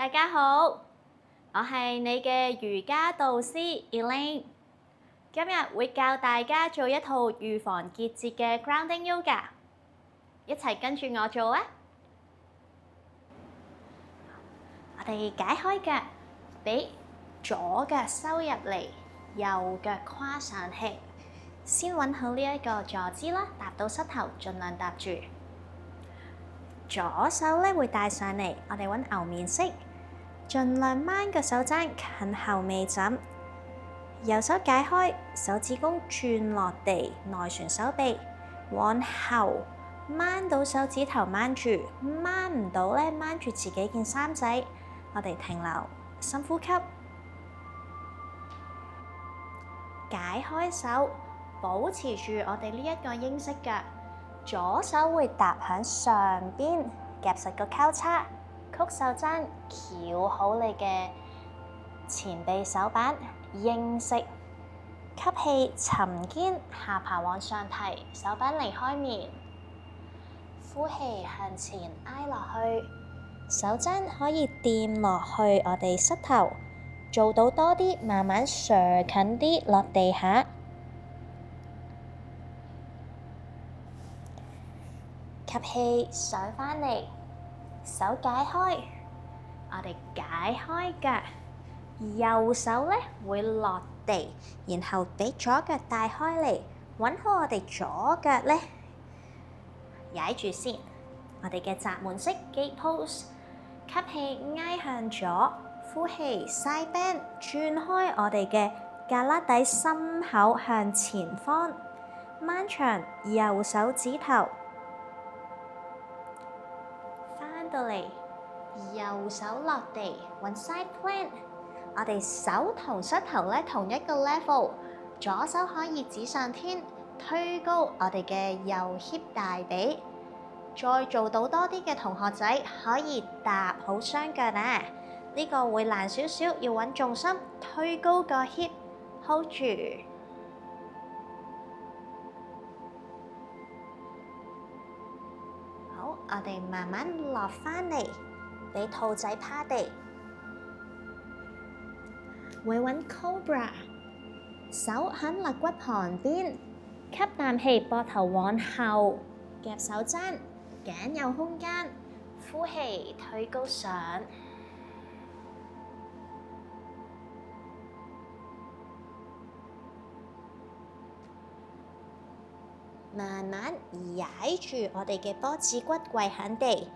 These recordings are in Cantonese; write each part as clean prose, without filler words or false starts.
大家好，我係你嘅瑜伽導師 Elaine，今日會教大家做一套預防結節嘅 Grounding Yoga，一齊跟住我做啊！我哋解開腳，俾左腳收入嚟，右腳跨上氣，先揾好呢一個坐姿啦，搭到膝頭，盡量搭住。左手咧會帶上嚟，我哋揾牛面式。盡量掹個手踭近後尾枕，右手解開，手指公轉落地，內旋手臂，往後掹到手指頭掹住，掹唔到咧掹住自己件衫仔，我哋停留，深呼吸，解開手，保持住我哋呢一個英式腳，左手會搭響上邊，夾實個交叉。曲手踭，翹好你嘅前臂手板，英式吸氣沉肩，下巴往上提，手板離開面，呼氣向前挨落去，手踭可以掂落去我哋膝頭，做到多啲，慢慢上近啲落地下，吸氣上返嚟。手解開，我哋解開腳，右手咧會落地，然後俾左腳帶開嚟，揾好我哋左腳咧，踩住先。我哋嘅閘門式 gate pose， 吸氣挨向左，呼氣 side bend， 轉開我哋嘅胳肋底心口向前方，掹長右手指頭。到嚟，右手落地，揾 side plank。我哋手同膝頭咧同一個 level， 左手可以指上天，推高我哋嘅右 hip 大髀。再做到多啲嘅同學仔可以搭好雙腳啊！呢個會難少少，要揾重心，推高個 hip，hold 住。好，我哋慢慢落返嚟，俾兔仔趴地，會揾 Cobra， 手喺肋骨旁邊，吸啖氣，膊頭往後，夾手踭，頸有空間，呼氣推高上，慢慢踩住我哋嘅波子骨跪響地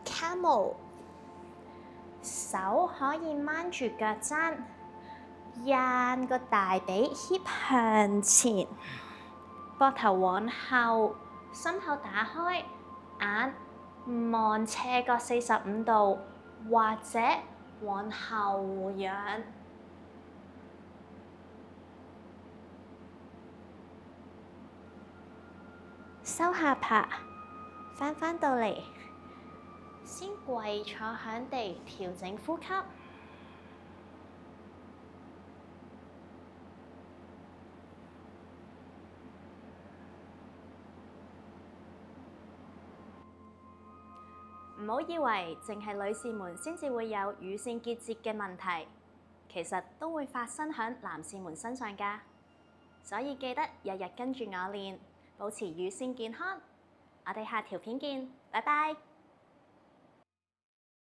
，Camel， 手可以掹住腳踭，掗個大髀 hip 向前，膊頭往後，心口打開，眼望斜角45度，或者往後仰。收下巴，返到嚟，先跪坐響地，調整呼吸。唔好以為淨係女士們先至會有乳腺結節嘅問題，其實都會發生喺男士們身上㗎。所以記得日日跟住我練，保持乳腺健康。我哋下條片見，拜拜。